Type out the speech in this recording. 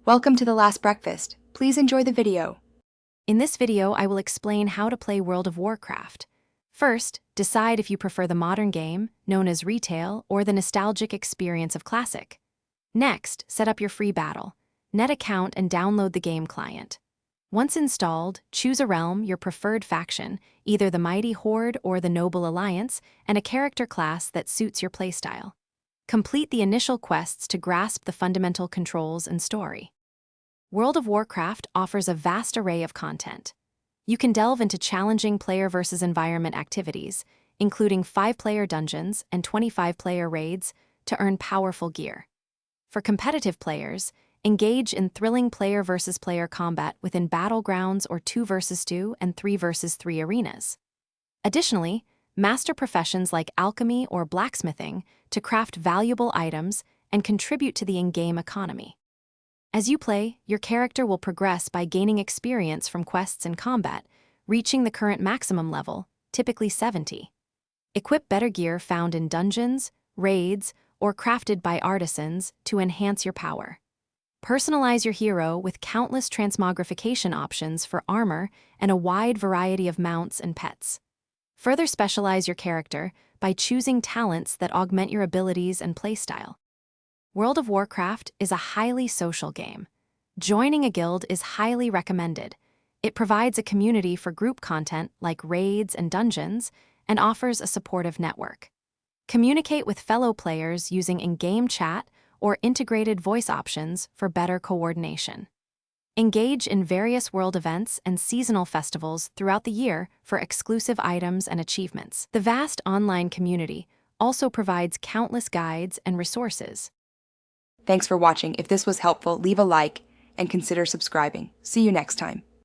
Welcome to The Last Breakfast. Please enjoy the video. In this video, I will explain how to play World of Warcraft. First, decide if you prefer the modern game, known as retail, or the nostalgic experience of classic. Next, set up your free battle, net account, and download the game client. Once installed, choose a realm, your preferred faction, either the Mighty Horde or the Noble Alliance, and a character class that suits your playstyle. Complete the initial quests to grasp the fundamental controls and story. World of Warcraft offers a vast array of content. You can delve into challenging player versus environment activities, including 5-player dungeons and 25-player raids, to earn powerful gear. For competitive players, engage in thrilling player versus player combat within battlegrounds or 2 versus 2 and 3 versus 3 arenas. Additionally, master professions like alchemy or blacksmithing to craft valuable items and contribute to the in-game economy. As you play, your character will progress by gaining experience from quests and combat, reaching the current maximum level, typically 70. Equip better gear found in dungeons, raids, or crafted by artisans to enhance your power. Personalize your hero with countless transmogrification options for armor and a wide variety of mounts and pets. Further specialize your character by choosing talents that augment your abilities and playstyle. World of Warcraft is a highly social game. Joining a guild is highly recommended. It provides a community for group content like raids and dungeons and offers a supportive network. Communicate with fellow players using in-game chat or integrated voice options for better coordination. Engage in various world events and seasonal festivals throughout the year for exclusive items and achievements. The vast online community also provides countless guides and resources. Thanks for watching. If this was helpful, leave a like and consider subscribing. See you next time.